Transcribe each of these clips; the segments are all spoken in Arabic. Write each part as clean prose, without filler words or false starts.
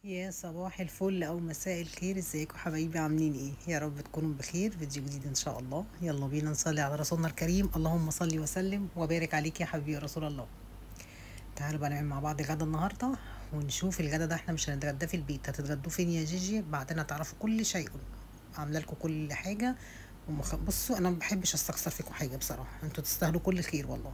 يا صباح الفل او مساء الخير، ازيكم حبايبي؟ عاملين ايه؟ يا رب تكونوا بخير. فيديو جديد ان شاء الله. يلا بينا نصلي على رسولنا الكريم. اللهم صل وسلم وبارك عليك يا حبيبي يا رسول الله. تعالوا بقى نعمل مع بعض غدا النهارده، ونشوف الغدا ده احنا مش هنتغدى في البيت، هتتغدوا فين يا جيجي؟ بعدين هتعرفوا كل شيء. عامله لكم كل حاجه. بصوا انا ما بحبش استخسر فيكم حاجه بصراحه، انتوا تستاهلوا كل خير والله.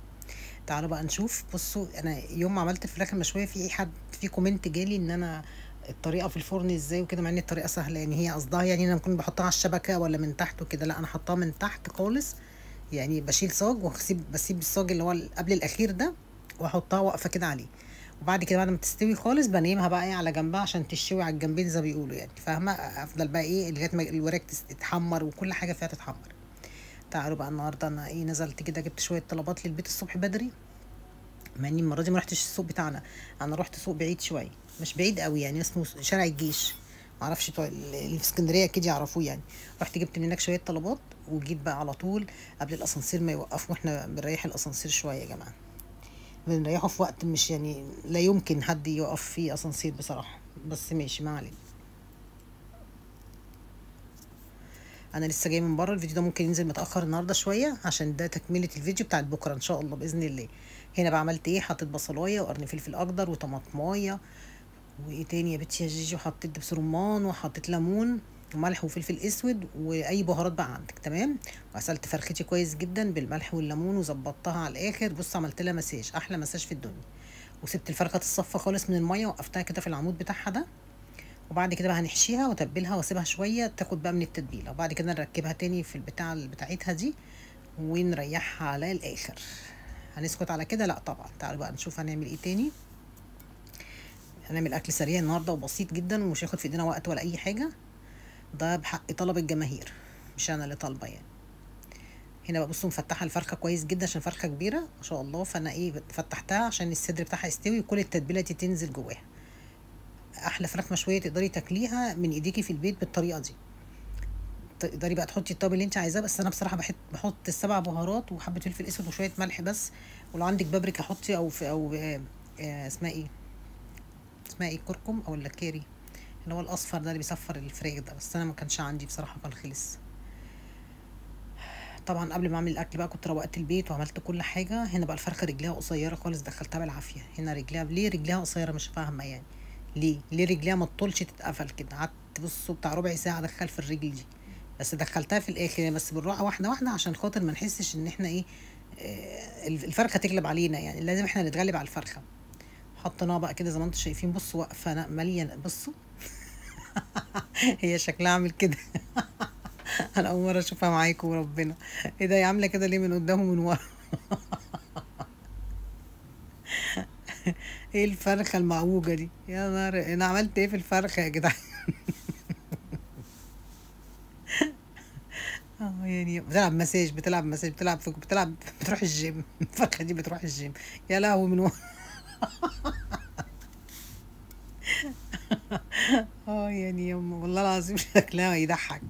تعالوا بقى نشوف. بصوا انا يوم ما عملت الفراخ المشويه، في حد في كومنت جالي ان انا الطريقه في الفرن ازاي وكده، مع ان الطريقه سهله. يعني هي قصدها يعني انا ممكن بحطها على الشبكه ولا من تحت وكده. لا، انا حطها من تحت خالص. يعني بشيل صاج بسيب الصاج اللي هو قبل الاخير ده، واحطها واقفه كده عليه. وبعد كده بعد ما تستوي خالص بنيمها بقى ايه على جنبها عشان تشوي على الجنبين زي ما بيقولوا، يعني فاهمه؟ افضل بقى ايه لغايه ما الوراك تتحمر وكل حاجه فيها تتحمر. تعالوا بقى النهارده انا ايه نزلت كده جبت شويه طلبات للبيت الصبح بدري. مع اني المره دي ما رحتش السوق بتاعنا، انا رحت سوق بعيد شويه، مش بعيد قوي يعني، اسمه شارع الجيش. معرفش بتوع اللي في اسكندريه اكيد يعرفوه يعني. رحت جبت من هناك شويه طلبات، وجيت بقى على طول قبل الاسانسير ما يوقفوا. احنا بنريح الاسانسير شويه يا جماعه، بنريحه في وقت مش يعني لا يمكن حد يقف فيه اسانسير بصراحه، بس ماشي ما علينا. انا لسه جاي من بره. الفيديو ده ممكن ينزل متاخر النهارده شويه عشان ده تكمله الفيديو بتاعت بكره ان شاء الله باذن الله. هنا بقى عملت ايه؟ حطيت بصلايه وقرن فلفل اخضر وطماطمايه، وايه تاني يا بنتي يا جيجي، وحطيت دبس رمان وحطيت ليمون وملح وفلفل اسود واي بهارات بقى عندك، تمام. وغسلت فرختي كويس جدا بالملح والليمون وظبطتها على الاخر. بص عملت لها مساج، احلى مساج في الدنيا. وسبت الفرخه تتصفى خالص من الميه، وقفتها كده في العمود بتاعها ده. وبعد كده بقى هنحشيها وتبلها واسيبها شويه تاخد بقى من التتبيله، وبعد كده نركبها تاني في البتاع بتاعتها دي، ونريحها على الاخر. هنسكت على كده؟ لا طبعا. تعالوا بقى نشوف هنعمل ايه تاني. هنعمل اكل سريع النهارده وبسيط جدا ومش هياخد في ايدينا وقت ولا اي حاجه. ده بحق طلب الجماهير، مش انا اللي طالبه يعني. هنا بقى بصوا مفتحه الفرخه كويس جدا عشان فرخه كبيره ما شاء الله، فانا ايه فتحتها عشان الصدر بتاعها يستوي وكل التتبيله دي تنزل جواها. احلى فراخ مشويه تقدري تاكليها من ايديكي في البيت بالطريقه دي. تقدري بقى تحطي التوابل اللي انت عايزاه، بس انا بصراحه بحط السبع بهارات وحبه فلفل اسود وشويه ملح بس. ولو عندك بابريكا حطي، او في او اسمها ايه، اسمها ايه، كركم او الكاري، اللي هو الاصفر ده اللي بيصفر الفراخ ده، بس انا ما كانش عندي بصراحه، كان خلص. طبعا قبل ما اعمل الاكل بقى كنت روقت البيت وعملت كل حاجه. هنا بقى الفرخه رجليها قصيره خالص، دخلتها بالعافيه. هنا رجليها ليه رجليها قصيره؟ مش فاهمه يعني. ليه رجليها ما تطولش تتقفل كده؟ قعدت بصوا بتاع ربع ساعه ادخل في الرجل دي، بس دخلتها في الاخر يعني، بس بالراحه واحده واحده عشان خاطر ما نحسش ان احنا ايه، الفرخه تغلب علينا، يعني لازم احنا نتغلب على الفرخه. حطيناها بقى كده زي ما انتم شايفين. بصوا واقفه ماليه، بصوا. هي شكلها عامل كده. انا اول مره اشوفها معاكم وربنا. ايه ده؟ هي عامله كده ليه من قدام ومن ورا؟ ايه الفرخه المعوجه دي؟ يا نهار، انا عملت ايه في الفرخه يا جدعان؟ يعني بتلعب مساج، بتروح الجيم. الفرخه دي بتروح الجيم. يا لهوي من ورا. يعني والله العظيم شكلها يضحك.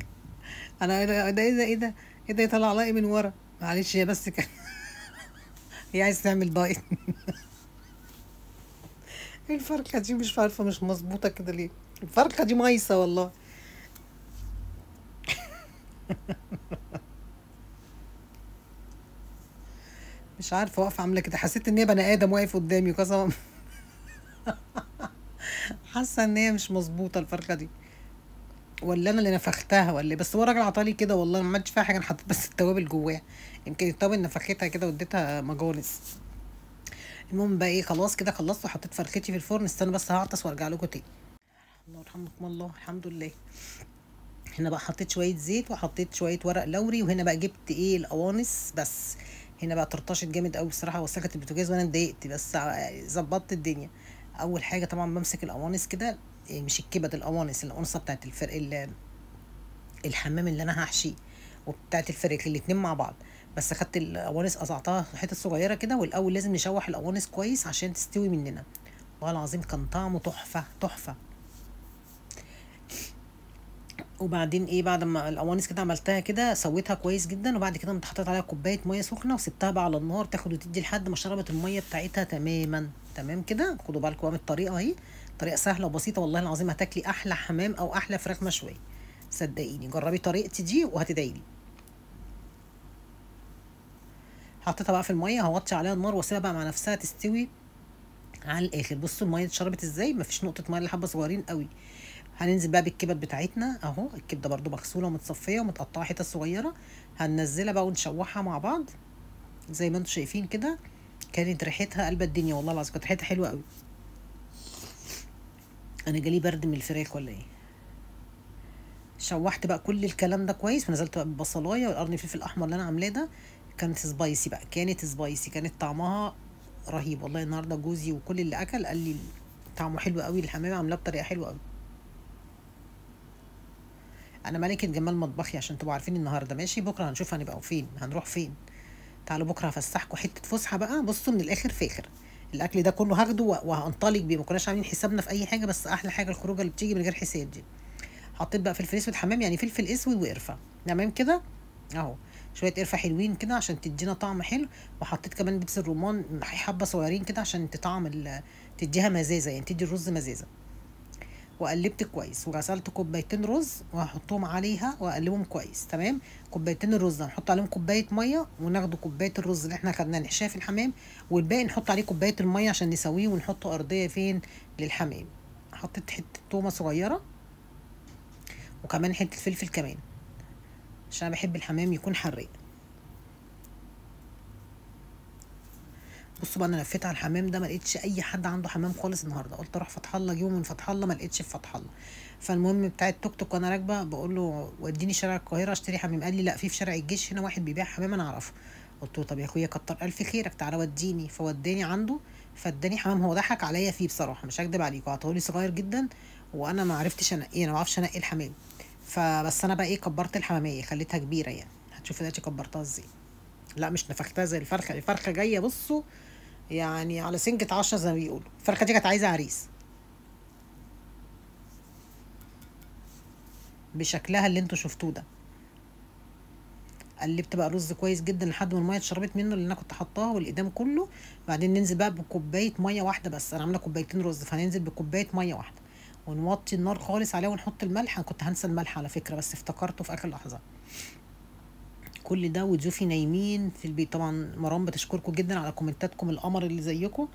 انا ايه ده يطلع لقي من ورا. معلش هي بس كان هي عايز تعمل دايت. ايه الفرخه دي؟ مش عارفه مش مظبوطه كده ليه. الفرخه دي مايسه والله. مش عارفه واقفه عامله كده، حسيت ان هي بني ادم واقف قدامي قسما. حاسه ان هي مش مظبوطه الفرخه دي، ولا انا اللي نفختها ولا إيه؟ بس هو راجل عطالي كده والله، ما عملتش فيها حاجه، انا حطيت بس التوابل جواها. يمكن التوابل نفختها كده واديتها مجانس. المهم بقى ايه، خلاص كده خلصت وحطيت فرختي في الفرن. استنى بس هعطس وارجع لكم تاني. الله يرحمكم الله، الحمد لله. هنا بقى حطيت شويه زيت وحطيت شويه ورق لوري، وهنا بقى جبت ايه القوانص بس. هنا بقى طرطشت جامد قوي بصراحه، وسخت البوتاجاز وانا اتضايقت، بس ظبطت الدنيا. اول حاجه طبعا بمسك القوانص كده، يعني مش الكبد، القوانصه بتاعت الفرق الحمام اللي انا هحشيه، وبتاعت الفريك الاتنين مع بعض. بس اخدت القوانص قطعتها حتت صغيره كده، والاول لازم نشوح القوانص كويس عشان تستوي مننا. والله العظيم كان طعمه تحفه تحفه. وبعدين ايه، بعد ما القوانص كده عملتها كده سويتها كويس جدا، وبعد كده قمت حطيت عليها كوبايه ميه سخنه وسبتها بقى على النار تاخد وتدي لحد ما شربت الميه بتاعتها تماما. تمام كده، خدوا بالكم بقى من الطريقه اهي. طريقه سهله وبسيطه، والله العظيم هتاكلي احلى حمام او احلى فراخ مشويه. صدقيني جربي طريقتي دي وهتدعي لي. حطيتها بقى في الميه، هوطي عليها النار واسيبها بقى مع نفسها تستوي على الاخر. بصوا الميه اتشربت ازاي، مفيش نقطه ميه الا حبه صغيرين قوي. هننزل بقى بالكبد بتاعتنا اهو، الكبده برضو مغسوله ومتصفيه ومتقطعه حتت صغيره. هننزلها بقى ونشوحها مع بعض زي ما انتم شايفين كده. كانت ريحتها قلب الدنيا والله العظيم، كانت ريحتها حلوه قوي. انا جالي برد من الفراخ ولا ايه. شوحت بقى كل الكلام ده كويس، ونزلت بقى بالبصلايه والقرن الفلفل الاحمر اللي انا عاملاه ده. كانت سبايسي بقى، كانت سبايسي، كانت طعمها رهيب والله. النهارده جوزي وكل اللي اكل قال لي طعمه حلو قوي، الحمام عاملاه بطريقه حلوه قوي. انا ملكه جمال مطبخي عشان تبقوا عارفين. النهارده ماشي، بكره هنشوف هنبقى فين، هنروح فين. تعالوا بكره هفسحكم حته فسحه بقى. بصوا من الاخر فاخر، الاكل ده كله هاخده وهنطلق بيه، ما كناش عاملين حسابنا في اي حاجه، بس احلى حاجه الخروجه اللي بتيجي من غير حساب دي. حطيت بقى فلفل اسود حمام، يعني فلفل اسود وقرفه، تمام كده اهو. شويه قرفه حلوين كده عشان تدينا طعم حلو. وحطيت كمان دبس الرمان حبه صغيرين كده عشان تطعم تديها مزازه، يعني تدي الرز مزازه. وقلبت كويس وغسلت كوبايتين رز وهحطهم عليها واقلبهم كويس. تمام. كوبايتين الرز هنحط عليهم كوبايه ميه، وناخد كوبايه الرز اللي احنا خدناه نحشاه في الحمام، والباقي نحط عليه كوبايه الميه عشان نسويه ونحطه ارضيه فين للحمام. حطيت حته تومه صغيره وكمان حته فلفل كمان عشان انا بحب الحمام يكون حراق. بصوا بقى، انا لفيت على الحمام ده ما لقيتش اي حد عنده حمام خالص النهارده. قلت اروح فتح الله، جيبه من فتح الله ما لقيتش في فتح الله. فالمهم بتاع التوك توك وانا راكبه بقول له وديني شارع القاهره اشتري حمام. قال لي لا، في شارع الجيش هنا واحد بيبيع حمام انا اعرفه. قلت له طب يا اخويا كتر الف خيرك، تعالى وديني. فوداني عنده، فاداني حمام. هو ضحك عليا فيه بصراحه، مش هكدب عليكم، عطاهولي صغير جدا وانا ما عرفتش انقيه، انا ما اعرفش انقي الحمام. فبس انا بقى ايه، كبرت الحماميه خليتها كبيره يعني. هتشوفي دلوقتي كبرتها ازاي. لا مش نفختها زي الفرخه، الفرخه جايه بصوا يعني على سنجة 10 زي ما بيقولوا. الفرخة دي كانت عايزة عريس بشكلها اللي انتوا شفتوه ده. قلبت بقى رز كويس جدا لحد ما الميه اتشربت منه اللي انا كنت حطاها والقدام كله. بعدين ننزل بقى بكوبايه ميه واحده، بس انا عامله كوبايتين رز فهننزل بكوبايه ميه واحده. ونوطي النار خالص عليها ونحط الملح. انا كنت هنسى الملح على فكره بس افتكرته في اخر لحظه. كل ده وتشوفي نايمين في البيت. طبعا مرام بتشكركم جدا على كومنتاتكم القمر اللي زيكم.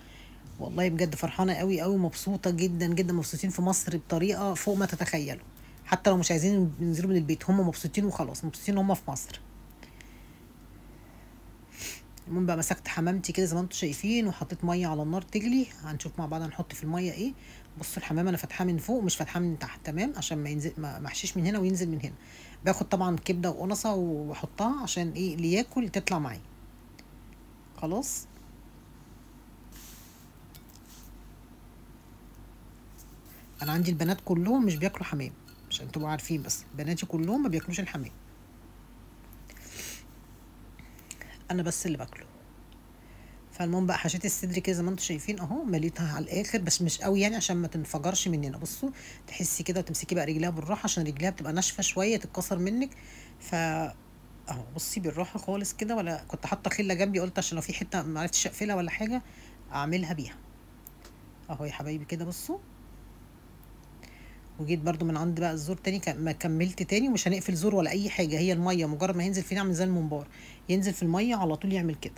والله بجد فرحانه قوي قوي، مبسوطه جدا جدا. مبسوطين في مصر بطريقه فوق ما تتخيلوا. حتى لو مش عايزين ينزلوا من البيت هم مبسوطين وخلاص، مبسوطين هم في مصر. المهم بقى مسكت حمامتي كده زي ما انتم شايفين وحطيت ميه على النار تجلي. هنشوف مع بعض هنحط في الميه ايه. بصوا الحمام انا فاتحاه من فوق مش فاتحاه من تحت، تمام، عشان ما ينزل ما احشيش من هنا وينزل من هنا. باخد طبعا كبده وقنصه واحطها عشان ايه اللي ياكل تطلع معايا. خلاص. انا عندي البنات كلهم مش بياكلوا حمام عشان تبقوا عارفين، بس بناتي كلهم ما بياكلوش الحمام، انا بس اللي باكله. فالمهم بقى حشيت الصدر كده زي ما انتم شايفين اهو، مليتها على الاخر بس مش قوي يعني عشان ما تنفجرش مننا. بصوا تحسي كده وتمسكي بقى رجليها بالراحه عشان رجليها بتبقى ناشفه شويه تتكسر منك. ف اهو بصي بالراحه خالص كده. ولا كنت حاطه خله جنبي قلت عشان لو في حته ما عرفتش اقفلها ولا حاجه اعملها بيها. اهو يا حبايبي كده بصوا. وجيت برضو من عند بقى الزور تاني، ما كملت تاني ومش هنقفل زور ولا اي حاجه. هي الميه مجرد ما ينزل فيه نعمل زي الممبار، ينزل في الميه على طول يعمل كده.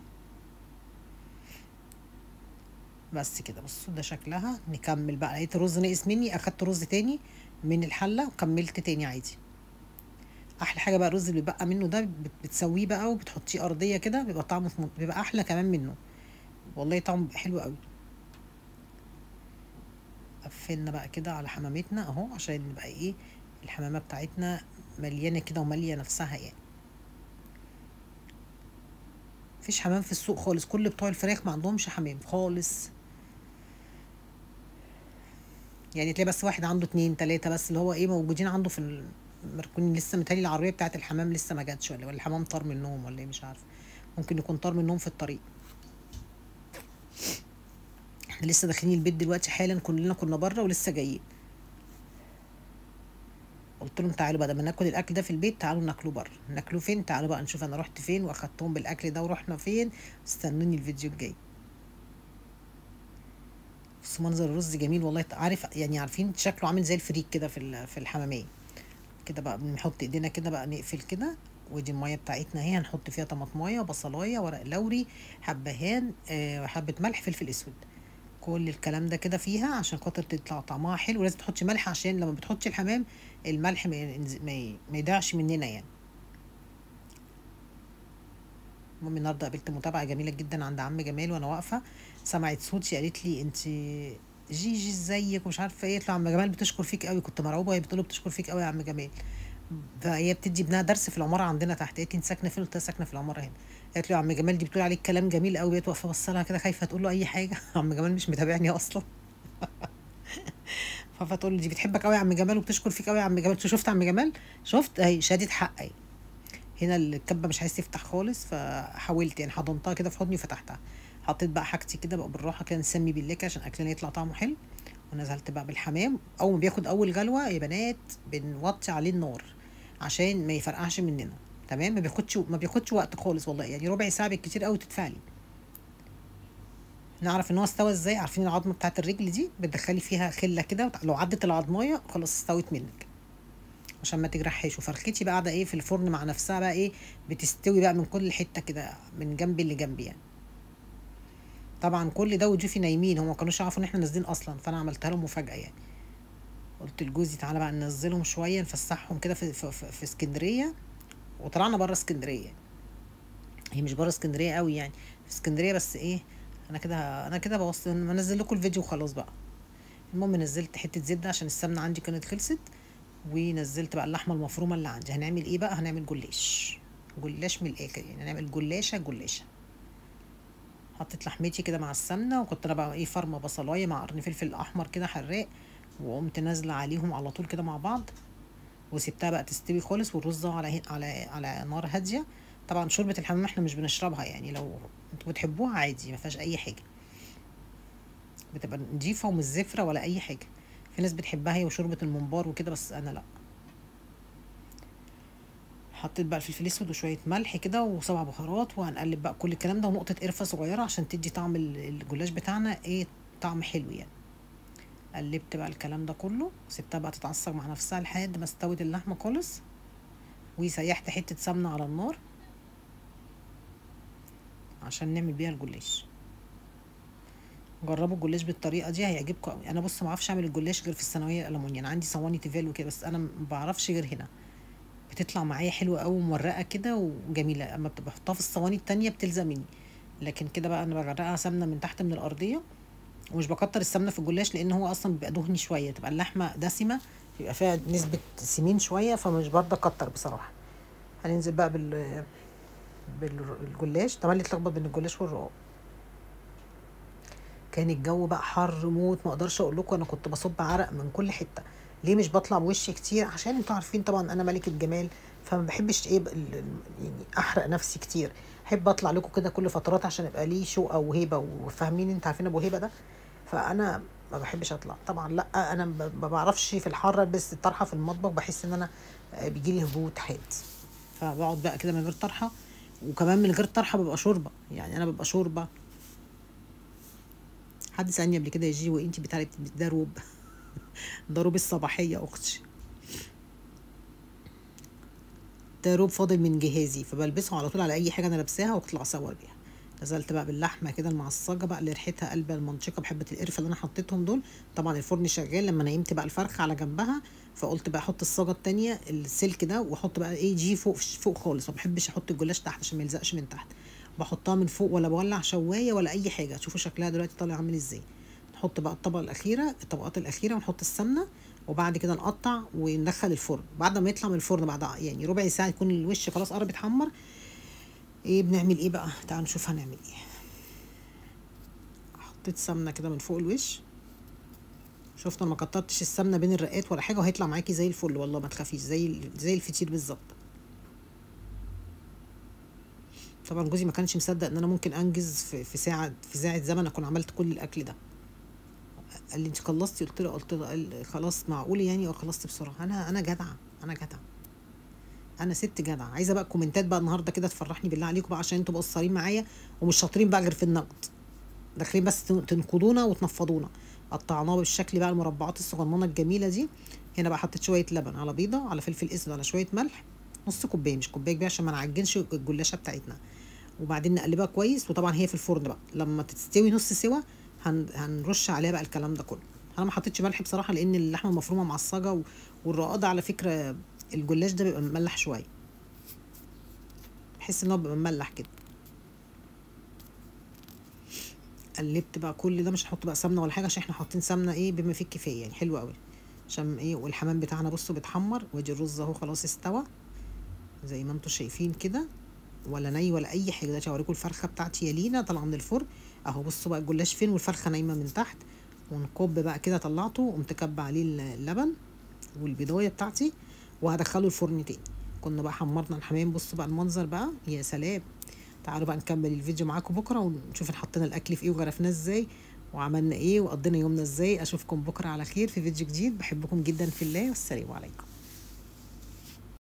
بس كده بصوا ده شكلها. نكمل بقى، لقيت الرز ناقص مني اخدت رز تاني من الحله وكملت تاني عادي. احلى حاجه بقى الرز اللي بيبقى منه ده بتسويه بقى وبتحطيه ارضيه كده، بيبقى طعمه بيبقى احلى كمان منه. والله طعمه بيبقى حلو قوي. قفلنا بقى كده على حمامتنا اهو عشان نبقى ايه، الحمامه بتاعتنا مليانه كده وماليه نفسها يعني. مفيش حمام في السوق خالص، كل بتوع الفراخ ما عندهمش حمام خالص. يعني تلاقي بس واحد عنده اتنين تلاتة بس اللي هو ايه موجودين عنده في المركونين. لسه متهيألي العربية بتاعت الحمام لسه ما جاتش، ولا الحمام طار منهم ولا ايه مش عارفة. ممكن يكون طار منهم في الطريق. احنا لسه داخلين البيت دلوقتي حالا، كلنا كنا بره ولسه جايين. قلت لهم تعالوا بدل ما ناكل الاكل ده في البيت تعالوا ناكله بره. ناكله فين؟ تعالوا بقى نشوف انا رحت فين واخدتهم بالاكل ده ورحنا فين. استنوني الفيديو الجاي. بصوا منظر الرز جميل والله. عارف يعني، عارفين شكله عامل زي الفريك كده في الحماميه كده. بقى بنحط ايدينا كده بقى نقفل كده. ودي الميه بتاعتنا اهي، هنحط فيها طماطمايه، بصلايه، ورق لوري، حبهان، حبه ملح، فلفل اسود. كل الكلام ده كده فيها عشان خاطر تطلع طعمها حلو. ولازم تحطي ملح عشان لما بتحطي الحمام الملح ما يضيعش مننا يعني. المهم النهارده قابلت متابعه جميله جدا عند عم جمال وانا واقفه، سمعت صوتي قالت لي انت جيجي ازيك ومش عارفه ايه. قلت له عم جمال بتشكر فيك قوي. كنت مرعوبه وهي بتقول له بتشكر فيك قوي يا عم جمال. فهي بتدي ابنها درس في العماره عندنا تحت. قالت لي انت ساكنه فين؟ قلت لها ساكنه في العماره هنا. قالت له يا عم جمال دي بتقول عليك كلام جميل قوي. بقيت واقفه بص لها كده خايفه تقول له اي حاجه عم جمال مش متابعني اصلا. فتقول له دي بتحبك قوي يا عم جمال وبتشكر فيك قوي يا عم جمال. شفت عم جمال؟ شفت اهي شهاده حق اهي. هنا الكبه مش عايز تفتح خالص، فحاولت يعني حضنتها كده في حضني وفتحتها. حطيت بقى حاجتي كده بقى بالراحه كده، نسمي بالله كده عشان اكلنا يطلع طعمه حلو. ونزلت بقى بالحمام. اول ما بياخد اول جلوه يا بنات بنوطي عليه النار عشان ما يفرقعش مننا. تمام. ما بياخدش وقت خالص والله، يعني ربع ساعه بالكتير قوي تتفعلي. نعرف ان هو استوى ازاي؟ عارفين العظمه بتاعت الرجل دي بتدخلي فيها خله كده، لو عدت العظمايه خلاص استوت منك عشان ما تجرحهاش. وفرختي بقى قاعده ايه في الفرن مع نفسها بقى ايه، بتستوي بقى من كل حته كده من جنب اللي جنبي يعني. طبعا كل ده وجوفي نايمين، هم ما كانوش يعرفوا ان احنا نازلين اصلا، فانا عملتها لهم مفاجاه يعني. قلت لجوزي تعالى بقى ننزلهم شويه نفسحهم كده في اسكندريه. وطلعنا بره اسكندريه. هي مش بره اسكندريه قوي يعني، في اسكندريه بس ايه. انا كده بوصل انزل لكم الفيديو وخلاص بقى. المهم نزلت حته زبده عشان السمنه عندي كانت خلصت. ونزلت بقى اللحمه المفرومه اللي عندي. هنعمل ايه بقى؟ هنعمل جلاش. جلاش من الاخر يعني، هنعمل جلاشه. حطيت لحمتي كده مع السمنه، وكنت انا بقى ايه فرمه بصلايه مع قرن فلفل احمر كده حراق. وقمت نازله عليهم على طول كده مع بعض. وسبتها بقى تستوي خالص، والرز على نار هاديه. طبعا شوربه الحمام احنا مش بنشربها يعني، لو انتوا بتحبوها عادي ما فيهاش اي حاجه، بتبقى نضيفه ومش زفره ولا اي حاجه. في ناس بتحبها هي وشوربه الممبار وكده، بس انا لا. حطيت بقى الفلفل الاسود وشويه ملح كده وسبع بهارات، وهنقلب بقى كل الكلام ده ونقطه قرفه صغيره عشان تدي طعم الجلاش بتاعنا ايه، طعم حلو يعني. قلبت بقى الكلام ده كله، سبتها بقى تتعصر مع نفسها لحد ما استوت اللحمه خالص. وسيحت حته سمنه على النار عشان نعمل بيها الجلاش. جربوا الجلاش بالطريقه دي هيعجبكم قوي. انا بص ما اعرفش اعمل الجلاش غير في الثانويه الالمونيا. انا عندي صواني تيفال وكده، بس انا ما بعرفش غير هنا. بتطلع معايا حلوه قوي مورقه كده وجميله. اما بحطها في الصواني التانية بتلزق مني. لكن كده بقى انا بغرقها سمنه من تحت من الارضيه. ومش بكتر السمنه في الجلاش لان هو اصلا بيبقى دهني شويه، تبقى اللحمه دسمه، بيبقى فيها نسبه سمين شويه، فمش برضه اكتر بصراحه. هننزل بقى بالجلاش. تملي اتلخبط بين الجلاش والرقاق. كان الجو بقى حر موت، ما اقدرش اقول لكم انا كنت بصب عرق من كل حته. ليه مش بطلع بوشي كتير؟ عشان انتوا عارفين طبعا انا ملكه جمال، فما بحبش ايه يعني احرق نفسي كتير. احب اطلع لكم كده كل فترات عشان ابقى ليه شو او هيبه. وفاهمين انت عارفين ابو هيبه ده. فانا ما بحبش اطلع طبعا. لا انا ما بعرفش في الحر البس الطرحه في المطبخ، بحس ان انا بيجي لي هبوط حاد. فبقعد بقى كده من غير طرحه. وكمان من غير طرحه ببقى شوربه يعني، انا ببقى شوربه. حد سألني قبل كده يا جي وانتي بتاعي ده روب. ده روب الصباحية اختي. ده روب فاضل من جهازي، فبلبسه على طول على اي حاجة انا لابساها واطلع اصور بيها. نزلت بقى باللحمة كده المعصجة بقى اللي ريحتها قلب المنشقة بحبة القرفة اللي انا حطيتهم دول. طبعا الفرن شغال. لما نيمت بقى الفرخة على جنبها، فقلت بقى احط الصاجة التانية السلك ده، واحط بقى ايه جي فوق فوق خالص. ما بحبش احط الجلاش تحت عشان ما يلزقش من تحت. بحطها من فوق، ولا بولع شواية ولا اي حاجة. تشوفوا شكلها دلوقتي طالع عامل ازاي. نحط بقى الطبقات الأخيرة ونحط السمنة. وبعد كده نقطع وندخل الفرن. بعد ما يطلع من الفرن بعد يعني ربع ساعة يكون الوش خلاص قرب يتحمر. ايه بنعمل ايه بقى؟ تعالوا نشوف هنعمل ايه. حطيت سمنة كده من فوق الوش. شفت انا ما كترتش السمنة بين الرقات ولا حاجة، وهيطلع معاكي زي الفل والله ما تخافيش، زي الفطير بالظبط. طبعا جوزي ما كانش مصدق ان انا ممكن انجز في ساعة زمن اكون عملت كل الاكل ده. قال لي انت خلصتي؟ قلت له قال خلاص معقول يعني؟ خلصت بسرعه. انا جدعه. انا جدعه. انا ست جدعه. عايزه بقى كومنتات بقى النهارده كده تفرحني بالله عليكم بقى، عشان انتوا مقصرين معايا ومش شاطرين بقى غير في النقد. داخلين بس تنقضونا وتنفضونا. قطعناه بالشكل بقى المربعات الصغننه الجميله دي. هنا بقى حطيت شويه لبن على بيضه على فلفل اسود على شويه ملح، نص كوبايه مش كوبايه كبيره عشان ما نعجنش الجلاشه بتاعتنا. وبعدين نقلبها كويس، وطبعا هي في الفرن بقى لما تستوي نص سوا هنرش عليها بقى الكلام ده كله. انا ما حطيتش ملح بصراحه لان اللحمه المفرومه معصجه والرقاده على فكره الجلاش ده بيبقى مملح شويه، بحس ان هو بيبقى مملح كده. قلبت بقى كل ده، مش هنحط بقى سمنه ولا حاجه عشان احنا حاطين سمنه ايه بما فيه الكفايه يعني، حلو قوي عشان ايه. والحمام بتاعنا بصوا بيتحمر، وادي الرز اهو خلاص استوى زي ما انتم شايفين كده، ولا ني ولا اي حاجه. دلوقتي هوريكم الفرخه بتاعتي يا لينا طالعه من الفرن اهو، بصوا بقى الجلاش فين والفرخه نايمه من تحت. ونكب بقى كده، طلعته وقمت كب عليه اللبن والبيضايه بتاعتي، وهدخله الفرن تاني. كنا بقى حمرنا الحمام، بصوا بقى المنظر بقى يا سلام. تعالوا بقى نكمل الفيديو معاكم بكره ونشوف حطينا الاكل في ايه وغرفناه ازاي وعملنا ايه وقضينا يومنا ازاي. اشوفكم بكره على خير في فيديو جديد، بحبكم جدا في الله، والسلام عليكم.